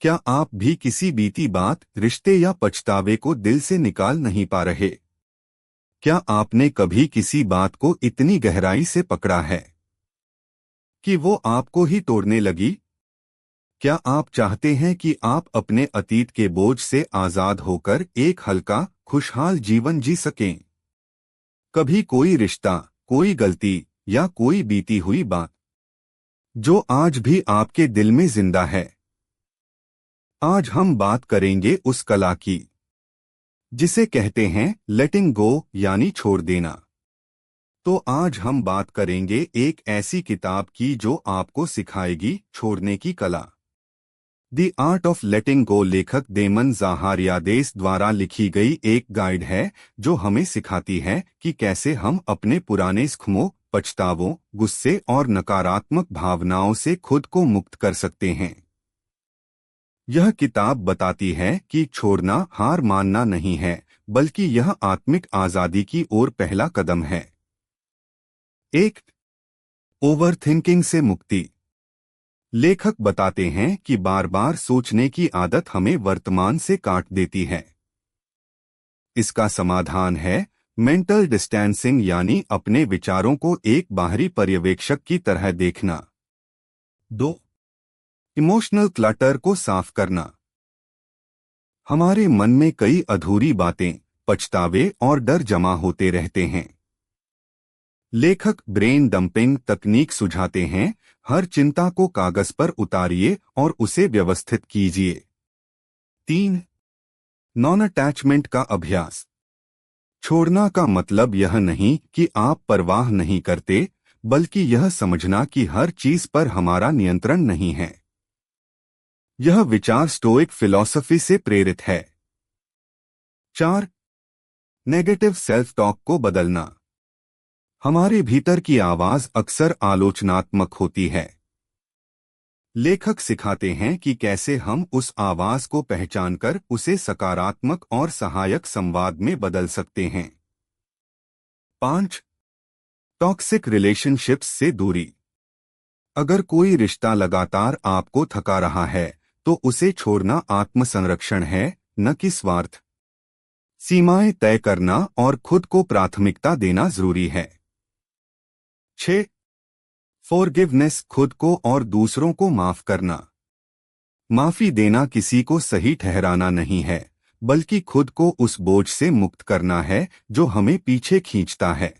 क्या आप भी किसी बीती बात, रिश्ते या पछतावे को दिल से निकाल नहीं पा रहे? क्या आपने कभी किसी बात को इतनी गहराई से पकड़ा है कि वो आपको ही तोड़ने लगी? क्या आप चाहते हैं कि आप अपने अतीत के बोझ से आजाद होकर एक हल्का, खुशहाल जीवन जी सकें? कभी कोई रिश्ता, कोई गलती या कोई बीती हुई बात जो आज भी आपके दिल में जिंदा है। आज हम बात करेंगे उस कला की जिसे कहते हैं लेटिंग गो, यानी छोड़ देना। तो आज हम बात करेंगे एक ऐसी किताब की जो आपको सिखाएगी छोड़ने की कला। द आर्ट ऑफ लेटिंग गो लेखक देमन ज़ाहारियादेस द्वारा लिखी गई एक गाइड है जो हमें सिखाती है कि कैसे हम अपने पुराने ज़ख्मों, पछतावों, गुस्से और नकारात्मक भावनाओं से खुद को मुक्त कर सकते हैं। यह किताब बताती है कि छोड़ना हार मानना नहीं है, बल्कि यह आत्मिक आज़ादी की ओर पहला कदम है। एक, ओवरथिंकिंग से मुक्ति। लेखक बताते हैं कि बार बार सोचने की आदत हमें वर्तमान से काट देती है। इसका समाधान है मेंटल डिस्टेंसिंग, यानी अपने विचारों को एक बाहरी पर्यवेक्षक की तरह देखना। 2, इमोशनल क्लटर को साफ करना। हमारे मन में कई अधूरी बातें, पछतावे और डर जमा होते रहते हैं। लेखक ब्रेन डंपिंग तकनीक सुझाते हैं, हर चिंता को कागज पर उतारिए और उसे व्यवस्थित कीजिए। 3, नॉन अटैचमेंट का अभ्यास। छोड़ना का मतलब यह नहीं कि आप परवाह नहीं करते, बल्कि यह समझना कि हर चीज पर हमारा नियंत्रण नहीं है। यह विचार स्टोइक फिलॉसफी से प्रेरित है। 4, नेगेटिव सेल्फ टॉक को बदलना। हमारे भीतर की आवाज अक्सर आलोचनात्मक होती है। लेखक सिखाते हैं कि कैसे हम उस आवाज को पहचानकर उसे सकारात्मक और सहायक संवाद में बदल सकते हैं। 5, टॉक्सिक रिलेशनशिप्स से दूरी। अगर कोई रिश्ता लगातार आपको थका रहा है, तो उसे छोड़ना आत्मसंरक्षण है, न कि स्वार्थ। सीमाएं तय करना और खुद को प्राथमिकता देना जरूरी है। 6, फॉरगिवनेस, खुद को और दूसरों को माफ करना। माफी देना किसी को सही ठहराना नहीं है, बल्कि खुद को उस बोझ से मुक्त करना है जो हमें पीछे खींचता है।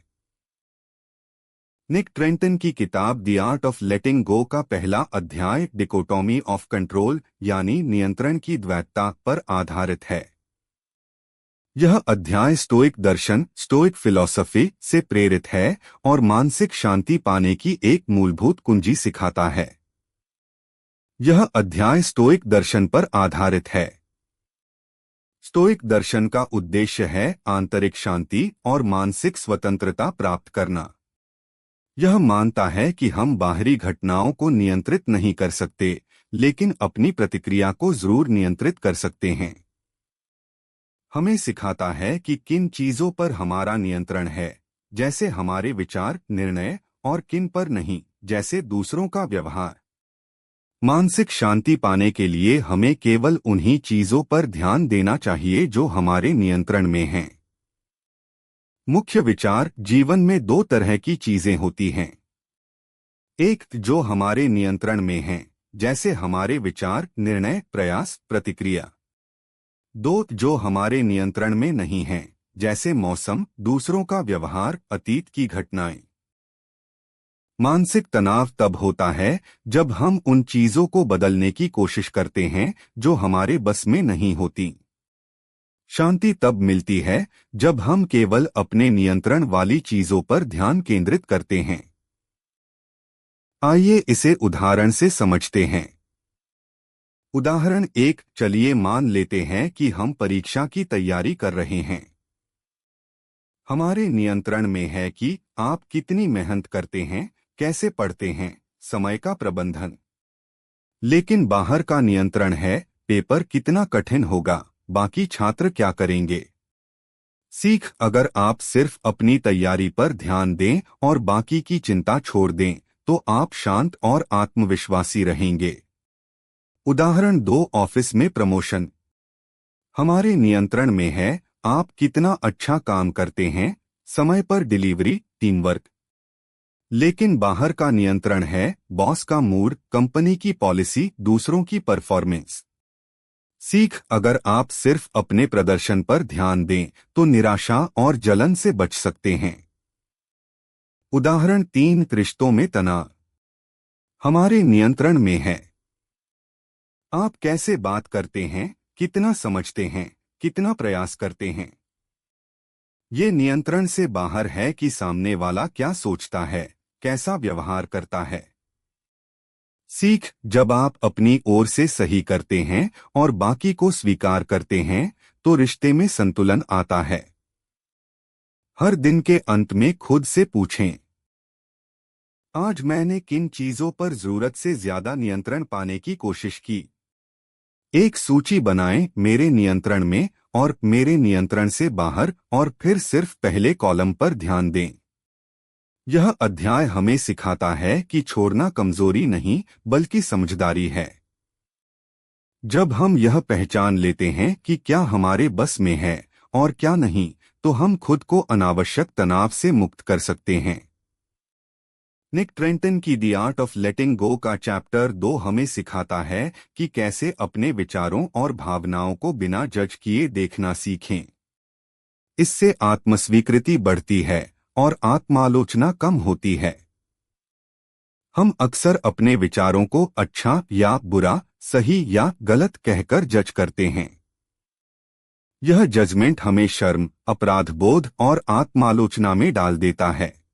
निक ट्रेंटन की किताब द आर्ट ऑफ लेटिंग गो का पहला अध्याय डिकोटोमी ऑफ कंट्रोल, यानी नियंत्रण की द्वैतता पर आधारित है। यह अध्याय स्टोइक दर्शन, स्टोइक फिलॉसफी से प्रेरित है और मानसिक शांति पाने की एक मूलभूत कुंजी सिखाता है। यह अध्याय स्टोइक दर्शन पर आधारित है। स्टोइक दर्शन का उद्देश्य है आंतरिक शांति और मानसिक स्वतंत्रता प्राप्त करना। यह मानता है कि हम बाहरी घटनाओं को नियंत्रित नहीं कर सकते, लेकिन अपनी प्रतिक्रिया को जरूर नियंत्रित कर सकते हैं। हमें सिखाता है कि किन चीजों पर हमारा नियंत्रण है, जैसे हमारे विचार, निर्णय, और किन पर नहीं, जैसे दूसरों का व्यवहार। मानसिक शांति पाने के लिए हमें केवल उन्हीं चीजों पर ध्यान देना चाहिए जो हमारे नियंत्रण में हैं। मुख्य विचार, जीवन में दो तरह की चीजें होती हैं। एक जो हमारे नियंत्रण में हैं, जैसे हमारे विचार, निर्णय, प्रयास, प्रतिक्रिया। 2 जो हमारे नियंत्रण में नहीं हैं, जैसे मौसम, दूसरों का व्यवहार, अतीत की घटनाएं। मानसिक तनाव तब होता है जब हम उन चीजों को बदलने की कोशिश करते हैं जो हमारे बस में नहीं होती। शांति तब मिलती है जब हम केवल अपने नियंत्रण वाली चीजों पर ध्यान केंद्रित करते हैं। आइए इसे उदाहरण से समझते हैं। उदाहरण 1, चलिए मान लेते हैं कि हम परीक्षा की तैयारी कर रहे हैं। हमारे नियंत्रण में है कि आप कितनी मेहनत करते हैं, कैसे पढ़ते हैं, समय का प्रबंधन। लेकिन बाहर का नियंत्रण है, पेपर कितना कठिन होगा, बाकी छात्र क्या करेंगे। सीख, अगर आप सिर्फ अपनी तैयारी पर ध्यान दें और बाकी की चिंता छोड़ दें, तो आप शांत और आत्मविश्वासी रहेंगे। उदाहरण 2, ऑफिस में प्रमोशन हमारे नियंत्रण में है। आप कितना अच्छा काम करते हैं, समय पर डिलीवरी, टीम वर्क। लेकिन बाहर का नियंत्रण है, बॉस का मूड, कंपनी की पॉलिसी, दूसरों की परफॉर्मेंस। सीख, अगर आप सिर्फ अपने प्रदर्शन पर ध्यान दें तो निराशा और जलन से बच सकते हैं। उदाहरण 3, रिश्तों में तनाव हमारे नियंत्रण में है। आप कैसे बात करते हैं, कितना समझते हैं, कितना प्रयास करते हैं। ये नियंत्रण से बाहर है कि सामने वाला क्या सोचता है, कैसा व्यवहार करता है। सीख, जब आप अपनी ओर से सही करते हैं और बाकी को स्वीकार करते हैं तो रिश्ते में संतुलन आता है। हर दिन के अंत में खुद से पूछें, आज मैंने किन चीजों पर जरूरत से ज्यादा नियंत्रण पाने की कोशिश की। एक सूची बनाएं, मेरे नियंत्रण में और मेरे नियंत्रण से बाहर, और फिर सिर्फ पहले कॉलम पर ध्यान दें। यह अध्याय हमें सिखाता है कि छोड़ना कमजोरी नहीं बल्कि समझदारी है। जब हम यह पहचान लेते हैं कि क्या हमारे बस में है और क्या नहीं, तो हम खुद को अनावश्यक तनाव से मुक्त कर सकते हैं। निक ट्रेंटन की द आर्ट ऑफ लेटिंग गो का चैप्टर 2 हमें सिखाता है कि कैसे अपने विचारों और भावनाओं को बिना जज किए देखना सीखें। इससे आत्मस्वीकृति बढ़ती है और आत्मालोचना कम होती है। हम अक्सर अपने विचारों को अच्छा या बुरा, सही या गलत कहकर जज करते हैं। यह जजमेंट हमें शर्म, अपराध बोध और आत्मालोचना में डाल देता है।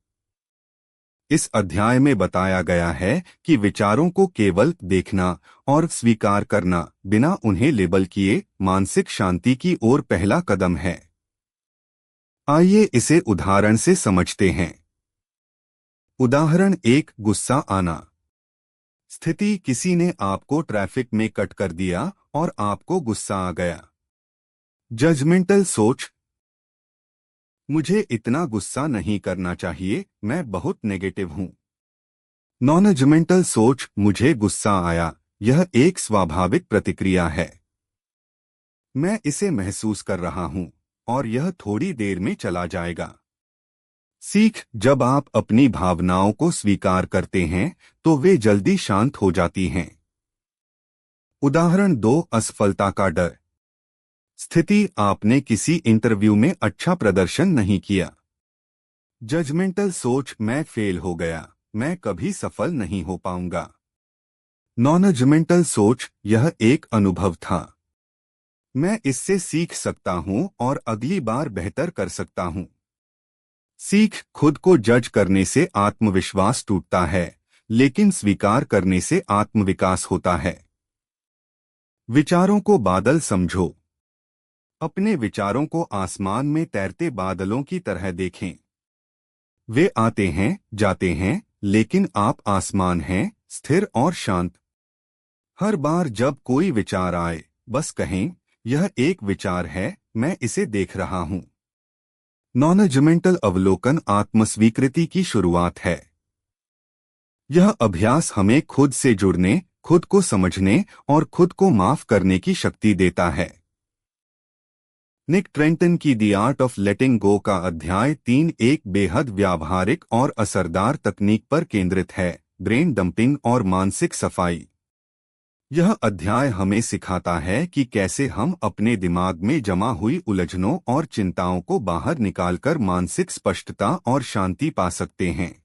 इस अध्याय में बताया गया है कि विचारों को केवल देखना और स्वीकार करना, बिना उन्हें लेबल किए, मानसिक शांति की ओर पहला कदम है। आइए इसे उदाहरण से समझते हैं। उदाहरण 1, गुस्सा आना। स्थिति, किसी ने आपको ट्रैफिक में कट कर दिया और आपको गुस्सा आ गया। जजमेंटल सोच, मुझे इतना गुस्सा नहीं करना चाहिए, मैं बहुत नेगेटिव हूं। नॉन-जजमेंटल सोच, मुझे गुस्सा आया, यह एक स्वाभाविक प्रतिक्रिया है। मैं इसे महसूस कर रहा हूं और यह थोड़ी देर में चला जाएगा। सीख, जब आप अपनी भावनाओं को स्वीकार करते हैं तो वे जल्दी शांत हो जाती हैं। उदाहरण 2, असफलता का डर। स्थिति, आपने किसी इंटरव्यू में अच्छा प्रदर्शन नहीं किया। जजमेंटल सोच, मैं फेल हो गया, मैं कभी सफल नहीं हो पाऊंगा। नॉन-जजमेंटल सोच, यह एक अनुभव था, मैं इससे सीख सकता हूं और अगली बार बेहतर कर सकता हूं। सीख, खुद को जज करने से आत्मविश्वास टूटता है, लेकिन स्वीकार करने से आत्मविकास होता है। विचारों को बादल समझो। अपने विचारों को आसमान में तैरते बादलों की तरह देखें। वे आते हैं, जाते हैं, लेकिन आप आसमान हैं, स्थिर और शांत। हर बार जब कोई विचार आए, बस कहें, यह एक विचार है, मैं इसे देख रहा हूं। नॉन-जजमेंटल अवलोकन आत्मस्वीकृति की शुरुआत है। यह अभ्यास हमें खुद से जुड़ने, खुद को समझने और खुद को माफ करने की शक्ति देता है। निक ट्रेंटन की द आर्ट ऑफ लेटिंग गो का अध्याय 3 एक बेहद व्यावहारिक और असरदार तकनीक पर केंद्रित है, ब्रेन डंपिंग और मानसिक सफाई। यह अध्याय हमें सिखाता है कि कैसे हम अपने दिमाग में जमा हुई उलझनों और चिंताओं को बाहर निकालकर मानसिक स्पष्टता और शांति पा सकते हैं।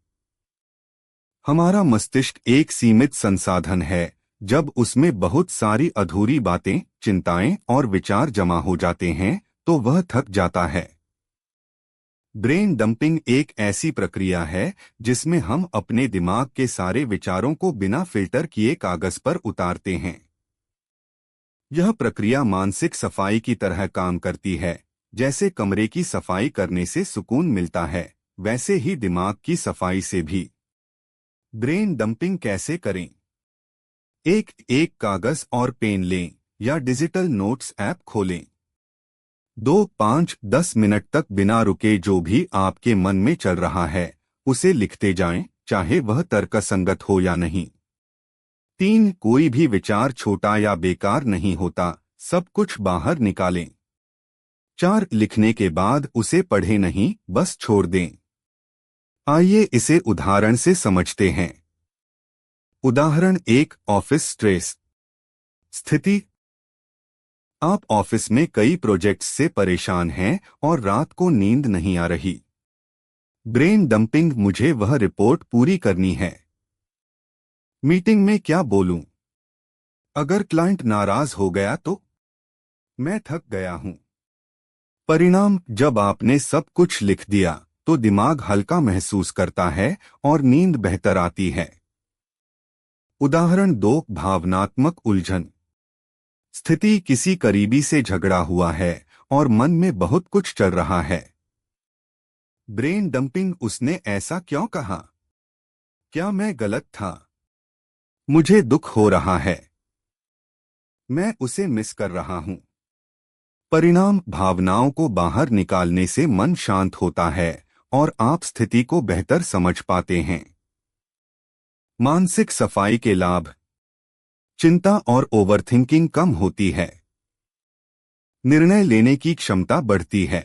हमारा मस्तिष्क एक सीमित संसाधन है। जब उसमें बहुत सारी अधूरी बातें, चिंताएं और विचार जमा हो जाते हैं तो वह थक जाता है। ब्रेन डंपिंग एक ऐसी प्रक्रिया है जिसमें हम अपने दिमाग के सारे विचारों को बिना फिल्टर किए कागज पर उतारते हैं। यह प्रक्रिया मानसिक सफाई की तरह काम करती है। जैसे कमरे की सफाई करने से सुकून मिलता है, वैसे ही दिमाग की सफाई से भी। ब्रेन डंपिंग कैसे करें? एक कागज और पेन लें या डिजिटल नोट्स ऐप खोलें। 2, 5, 10 मिनट तक बिना रुके जो भी आपके मन में चल रहा है उसे लिखते जाएं, चाहे वह तर्कसंगत हो या नहीं। 3 कोई भी विचार छोटा या बेकार नहीं होता, सब कुछ बाहर निकालें। 4 लिखने के बाद उसे पढ़े नहीं, बस छोड़ दें। आइए इसे उदाहरण से समझते हैं। उदाहरण 1, ऑफिस स्ट्रेस। स्थिति: आप ऑफिस में कई प्रोजेक्ट्स से परेशान हैं और रात को नींद नहीं आ रही। ब्रेन डंपिंग: मुझे वह रिपोर्ट पूरी करनी है। मीटिंग में क्या बोलूं? अगर क्लाइंट नाराज हो गया तो? मैं थक गया हूं। परिणाम: जब आपने सब कुछ लिख दिया तो दिमाग हल्का महसूस करता है और नींद बेहतर आती है। उदाहरण 2, भावनात्मक उलझन। स्थिति: किसी करीबी से झगड़ा हुआ है और मन में बहुत कुछ चल रहा है। ब्रेन डंपिंग: उसने ऐसा क्यों कहा? क्या मैं गलत था? मुझे दुख हो रहा है। मैं उसे मिस कर रहा हूं। परिणाम: भावनाओं को बाहर निकालने से मन शांत होता है और आप स्थिति को बेहतर समझ पाते हैं। मानसिक सफाई के लाभ: चिंता और ओवरथिंकिंग कम होती है। निर्णय लेने की क्षमता बढ़ती है।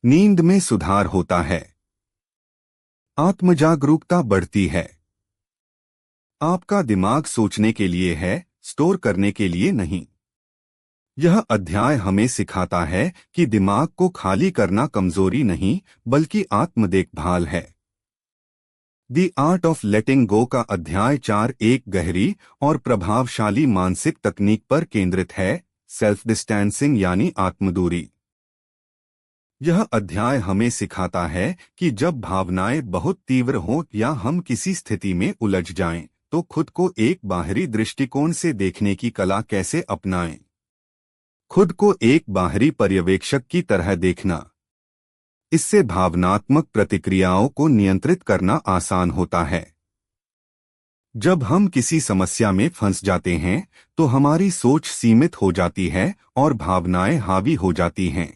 नींद में सुधार होता है। आत्मजागरूकता बढ़ती है। आपका दिमाग सोचने के लिए है, स्टोर करने के लिए नहीं। यह अध्याय हमें सिखाता है कि दिमाग को खाली करना कमजोरी नहीं, बल्कि आत्म देखभाल है। द आर्ट ऑफ लेटिंग गो का अध्याय 4 एक गहरी और प्रभावशाली मानसिक तकनीक पर केंद्रित है, सेल्फ डिस्टेंसिंग यानी आत्मदूरी। यह अध्याय हमें सिखाता है कि जब भावनाएं बहुत तीव्र हों या हम किसी स्थिति में उलझ जाएं, तो खुद को एक बाहरी दृष्टिकोण से देखने की कला कैसे अपनाएं। खुद को एक बाहरी पर्यवेक्षक की तरह देखना। इससे भावनात्मक प्रतिक्रियाओं को नियंत्रित करना आसान होता है। जब हम किसी समस्या में फंस जाते हैं तो हमारी सोच सीमित हो जाती है और भावनाएं हावी हो जाती हैं।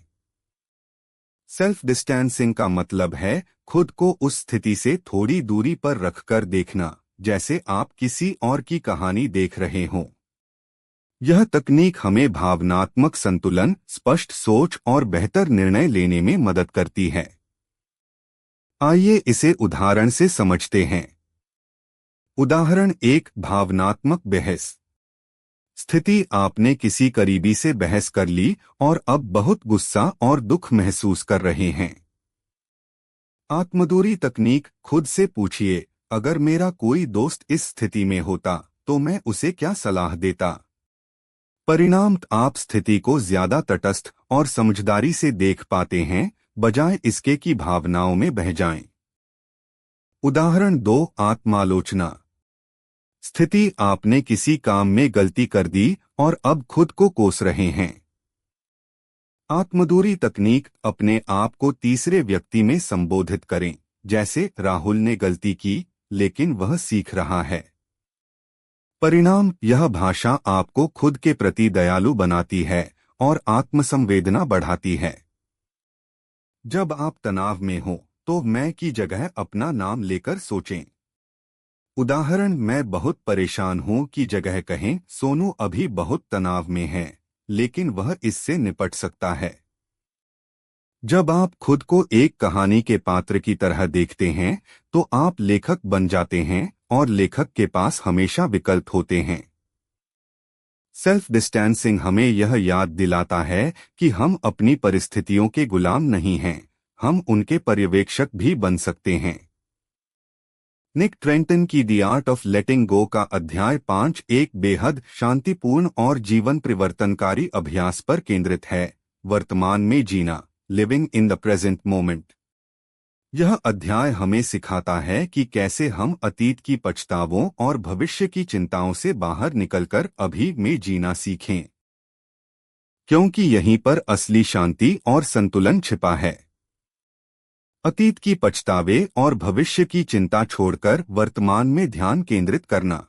सेल्फ डिस्टेंसिंग का मतलब है खुद को उस स्थिति से थोड़ी दूरी पर रखकर देखना, जैसे आप किसी और की कहानी देख रहे हों। यह तकनीक हमें भावनात्मक संतुलन, स्पष्ट सोच और बेहतर निर्णय लेने में मदद करती है। आइए इसे उदाहरण से समझते हैं। उदाहरण 1, भावनात्मक बहस। स्थिति: आपने किसी करीबी से बहस कर ली और अब बहुत गुस्सा और दुख महसूस कर रहे हैं। आत्मदूरी तकनीक: खुद से पूछिए, अगर मेरा कोई दोस्त इस स्थिति में होता तो मैं उसे क्या सलाह देता। परिणाम: आप स्थिति को ज्यादा तटस्थ और समझदारी से देख पाते हैं, बजाय इसके कि भावनाओं में बह जाएं। उदाहरण 2, आत्मालोचना। स्थिति: आपने किसी काम में गलती कर दी और अब खुद को कोस रहे हैं। आत्मदूरी तकनीक: अपने आप को तीसरे व्यक्ति में संबोधित करें, जैसे राहुल ने गलती की, लेकिन वह सीख रहा है। परिणाम: यह भाषा आपको खुद के प्रति दयालु बनाती है और आत्मसंवेदना बढ़ाती है। जब आप तनाव में हो तो मैं की जगह अपना नाम लेकर सोचें। उदाहरण: मैं बहुत परेशान हूं की जगह कहें, सोनू अभी बहुत तनाव में है, लेकिन वह इससे निपट सकता है। जब आप खुद को एक कहानी के पात्र की तरह देखते हैं तो आप लेखक बन जाते हैं और लेखक के पास हमेशा विकल्प होते हैं। सेल्फ डिस्टेंसिंग हमें यह याद दिलाता है कि हम अपनी परिस्थितियों के गुलाम नहीं हैं, हम उनके पर्यवेक्षक भी बन सकते हैं। निक ट्रेंटन की द आर्ट ऑफ लेटिंग गो का अध्याय 5 एक बेहद शांतिपूर्ण और जीवन परिवर्तनकारी अभ्यास पर केंद्रित है, वर्तमान में जीना, living in the present moment. यह अध्याय हमें सिखाता है कि कैसे हम अतीत की पछतावों और भविष्य की चिंताओं से बाहर निकलकर अभी में जीना सीखें, क्योंकि यहीं पर असली शांति और संतुलन छिपा है। अतीत की पछतावे और भविष्य की चिंता छोड़कर वर्तमान में ध्यान केंद्रित करना।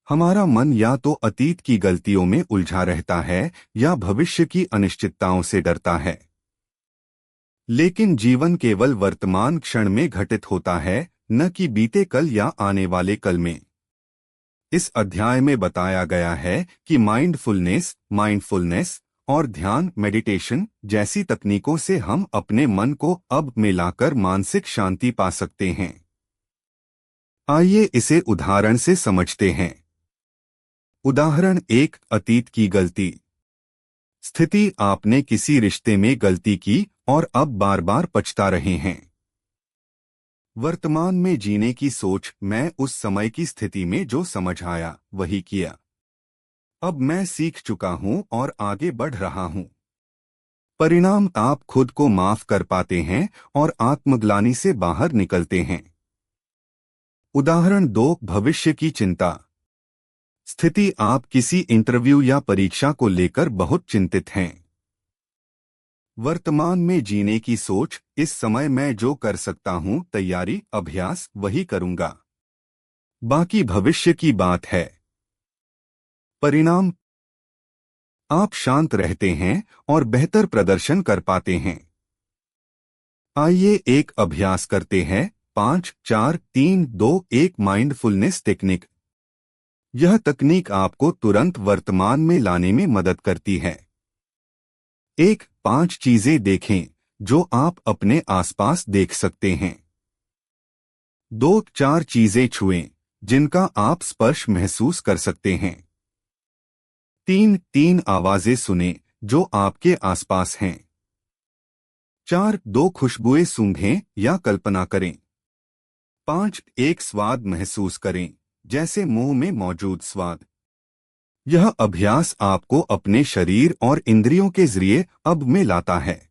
हमारा मन या तो अतीत की गलतियों में उलझा रहता है या भविष्य की अनिश्चितताओं से डरता है। लेकिन जीवन केवल वर्तमान क्षण में घटित होता है, न कि बीते कल या आने वाले कल में। इस अध्याय में बताया गया है कि माइंडफुलनेस और ध्यान मेडिटेशन जैसी तकनीकों से हम अपने मन को अब में लाकर मानसिक शांति पा सकते हैं। आइए इसे उदाहरण से समझते हैं। उदाहरण 1, अतीत की गलती। स्थिति, आपने किसी रिश्ते में गलती की और अब बार बार पछता रहे हैं। वर्तमान में जीने की सोच, मैं उस समय की स्थिति में जो समझ आया वही किया। अब मैं सीख चुका हूं और आगे बढ़ रहा हूं। परिणाम, आप खुद को माफ कर पाते हैं और आत्मग्लानि से बाहर निकलते हैं। उदाहरण 2, भविष्य की चिंता। स्थिति, आप किसी इंटरव्यू या परीक्षा को लेकर बहुत चिंतित हैं। वर्तमान में जीने की सोच, इस समय मैं जो कर सकता हूं, तैयारी, अभ्यास, वही करूंगा। बाकी भविष्य की बात है। परिणाम, आप शांत रहते हैं और बेहतर प्रदर्शन कर पाते हैं। आइए एक अभ्यास करते हैं। 5, 4, 3, 2, 1 माइंडफुलनेस टेक्निक। यह तकनीक आपको तुरंत वर्तमान में लाने में मदद करती है। 1, 5 चीजें देखें जो आप अपने आसपास देख सकते हैं। 2, 4 चीजें छुएं जिनका आप स्पर्श महसूस कर सकते हैं। 3, 3 आवाजें सुनें जो आपके आसपास हैं। 4, 2 खुशबुएं सूंघें या कल्पना करें। 5, एक स्वाद महसूस करें, जैसे मुंह में मौजूद स्वाद। यह अभ्यास आपको अपने शरीर और इंद्रियों के जरिए अब में लाता है।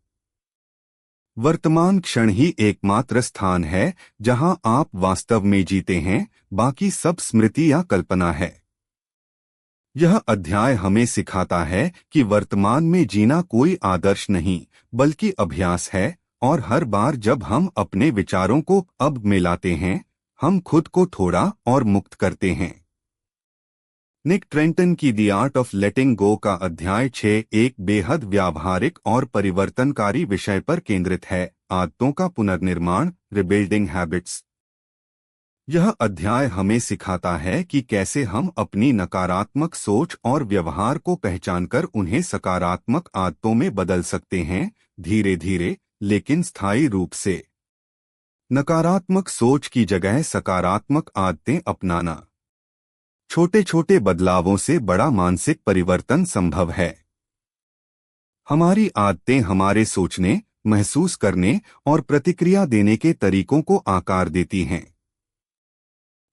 वर्तमान क्षण ही एकमात्र स्थान है जहां आप वास्तव में जीते हैं, बाकी सब स्मृति या कल्पना है। यह अध्याय हमें सिखाता है कि वर्तमान में जीना कोई आदर्श नहीं, बल्कि अभ्यास है, और हर बार जब हम अपने विचारों को अब में लाते हैं, हम खुद को थोड़ा और मुक्त करते हैं। निक ट्रेंटन की द आर्ट ऑफ लेटिंग गो का अध्याय 6 एक बेहद व्यावहारिक और परिवर्तनकारी विषय पर केंद्रित है, आदतों का पुनर्निर्माण, रिबिल्डिंग हैबिट्स। यह अध्याय हमें सिखाता है कि कैसे हम अपनी नकारात्मक सोच और व्यवहार को पहचानकर उन्हें सकारात्मक आदतों में बदल सकते हैं, धीरे धीरे लेकिन स्थायी रूप से। नकारात्मक सोच की जगह सकारात्मक आदतें अपनाना। छोटे छोटे बदलावों से बड़ा मानसिक परिवर्तन संभव है। हमारी आदतें हमारे सोचने, महसूस करने और प्रतिक्रिया देने के तरीकों को आकार देती हैं।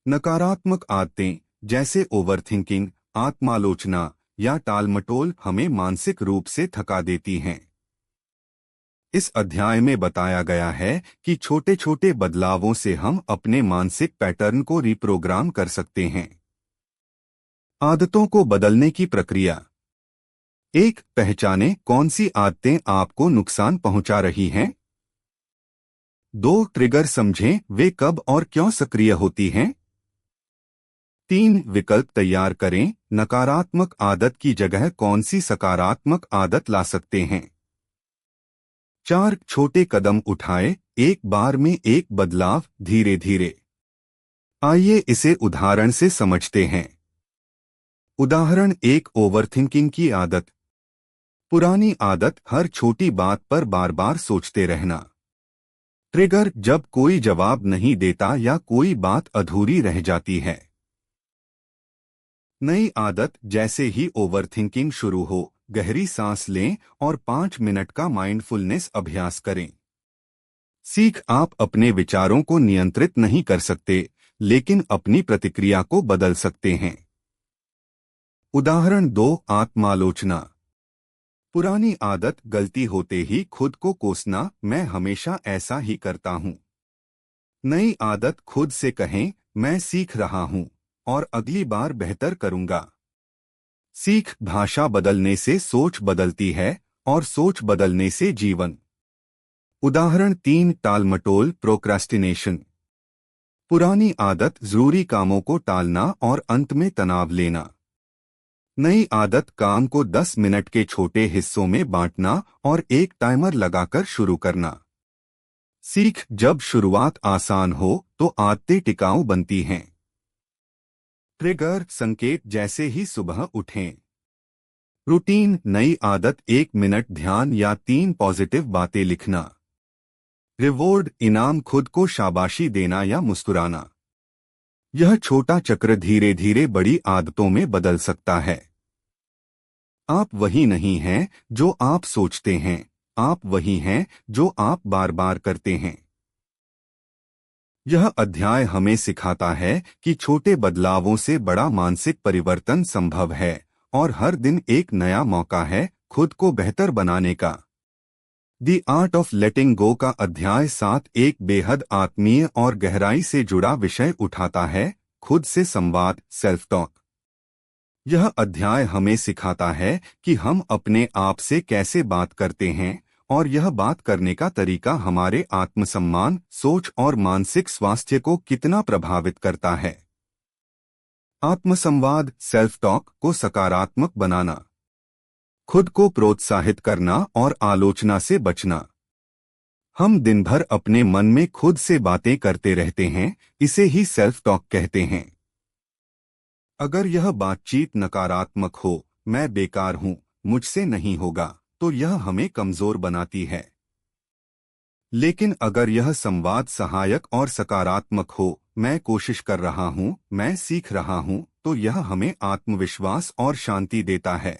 नकारात्मक आदतें जैसे ओवरथिंकिंग, आत्मालोचना या टालमटोल हमें मानसिक रूप से थका देती हैं। इस अध्याय में बताया गया है कि छोटे छोटे बदलावों से हम अपने मानसिक पैटर्न को रिप्रोग्राम कर सकते हैं। आदतों को बदलने की प्रक्रिया। 1, पहचानें कौन सी आदतें आपको नुकसान पहुंचा रही हैं। 2, ट्रिगर समझें, वे कब और क्यों सक्रिय होती हैं। 3, विकल्प तैयार करें, नकारात्मक आदत की जगह कौन सी सकारात्मक आदत ला सकते हैं। 4, छोटे कदम उठाएं, एक बार में एक बदलाव, धीरे धीरे। आइए इसे उदाहरण से समझते हैं। उदाहरण 1, ओवरथिंकिंग की आदत। पुरानी आदत, हर छोटी बात पर बार बार सोचते रहना। ट्रिगर, जब कोई जवाब नहीं देता या कोई बात अधूरी रह जाती है। नई आदत, जैसे ही ओवरथिंकिंग शुरू हो, गहरी सांस लें और 5 मिनट का माइंडफुलनेस अभ्यास करें। सीख, आप अपने विचारों को नियंत्रित नहीं कर सकते, लेकिन अपनी प्रतिक्रिया को बदल सकते हैं। उदाहरण 2, आत्मालोचना। पुरानी आदत, गलती होते ही खुद को कोसना, मैं हमेशा ऐसा ही करता हूं। नई आदत, खुद से कहें, मैं सीख रहा हूं और अगली बार बेहतर करूंगा। सीख, भाषा बदलने से सोच बदलती है और सोच बदलने से जीवन। उदाहरण 3, टालमटोल, प्रोक्रास्टिनेशन। पुरानी आदत, जरूरी कामों को टालना और अंत में तनाव लेना। नई आदत, काम को 10 मिनट के छोटे हिस्सों में बांटना और एक टाइमर लगाकर शुरू करना। सीख, जब शुरुआत आसान हो तो आदतें टिकाऊ बनती हैं। ट्रिगर संकेत जैसे ही सुबह उठें। रूटीन नई आदत 1 मिनट ध्यान या 3 पॉजिटिव बातें लिखना। रिवॉर्ड इनाम खुद को शाबाशी देना या मुस्कुराना। यह छोटा चक्र धीरे धीरे बड़ी आदतों में बदल सकता है। आप वही नहीं हैं जो आप सोचते हैं, आप वही हैं जो आप बार बार करते हैं। यह अध्याय हमें सिखाता है कि छोटे बदलावों से बड़ा मानसिक परिवर्तन संभव है और हर दिन एक नया मौका है खुद को बेहतर बनाने का। द आर्ट ऑफ लेटिंग गो का अध्याय 7 एक बेहद आत्मीय और गहराई से जुड़ा विषय उठाता है, खुद से संवाद, सेल्फ टॉक। यह अध्याय हमें सिखाता है कि हम अपने आप से कैसे बात करते हैं और यह बात करने का तरीका हमारे आत्मसम्मान, सोच और मानसिक स्वास्थ्य को कितना प्रभावित करता है। आत्मसंवाद, सेल्फ टॉक को सकारात्मक बनाना। खुद को प्रोत्साहित करना और आलोचना से बचना। हम दिन भर अपने मन में खुद से बातें करते रहते हैं, इसे ही सेल्फ टॉक कहते हैं। अगर यह बातचीत नकारात्मक हो, मैं बेकार हूं, मुझसे नहीं होगा, तो यह हमें कमजोर बनाती है। लेकिन अगर यह संवाद सहायक और सकारात्मक हो, मैं कोशिश कर रहा हूं, मैं सीख रहा हूं, तो यह हमें आत्मविश्वास और शांति देता है।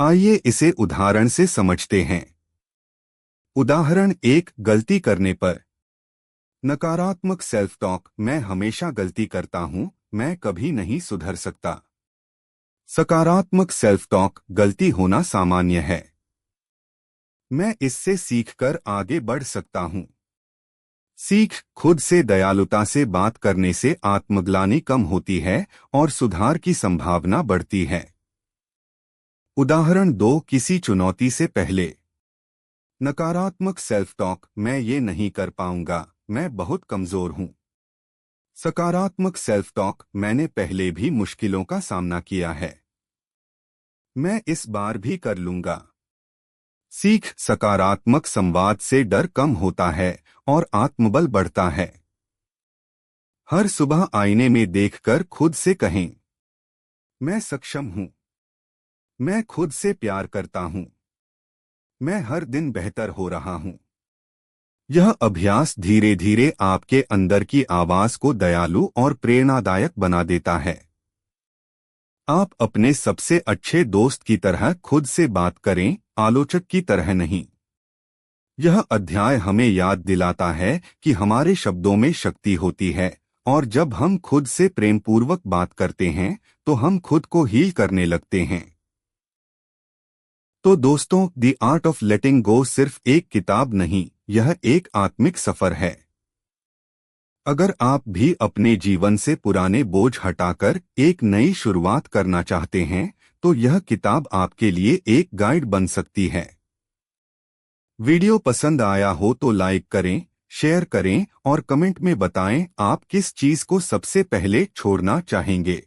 आइए इसे उदाहरण से समझते हैं। उदाहरण 1, गलती करने पर। नकारात्मक सेल्फ टॉक, मैं हमेशा गलती करता हूं, मैं कभी नहीं सुधर सकता। सकारात्मक सेल्फ टॉक, गलती होना सामान्य है, मैं इससे सीखकर आगे बढ़ सकता हूं। सीख, खुद से दयालुता से बात करने से आत्मग्लानि कम होती है और सुधार की संभावना बढ़ती है। उदाहरण 2, किसी चुनौती से पहले। नकारात्मक सेल्फ टॉक, मैं ये नहीं कर पाऊंगा, मैं बहुत कमजोर हूं। सकारात्मक सेल्फ टॉक, मैंने पहले भी मुश्किलों का सामना किया है, मैं इस बार भी कर लूंगा। सीख, सकारात्मक संवाद से डर कम होता है और आत्मबल बढ़ता है। हर सुबह आईने में देखकर खुद से कहें, मैं सक्षम हूं, मैं खुद से प्यार करता हूं, मैं हर दिन बेहतर हो रहा हूं। यह अभ्यास धीरे धीरे आपके अंदर की आवाज को दयालु और प्रेरणादायक बना देता है। आप अपने सबसे अच्छे दोस्त की तरह खुद से बात करें, आलोचक की तरह नहीं। यह अध्याय हमें याद दिलाता है कि हमारे शब्दों में शक्ति होती है और जब हम खुद से प्रेमपूर्वक बात करते हैं तो हम खुद को हील करने लगते हैं। तो दोस्तों, द आर्ट ऑफ लेटिंग गो सिर्फ एक किताब नहीं, यह एक आत्मिक सफर है। अगर आप भी अपने जीवन से पुराने बोझ हटाकर एक नई शुरुआत करना चाहते हैं, तो यह किताब आपके लिए एक गाइड बन सकती है। वीडियो पसंद आया हो तो लाइक करें, शेयर करें और कमेंट में बताएं आप किस चीज को सबसे पहले छोड़ना चाहेंगे।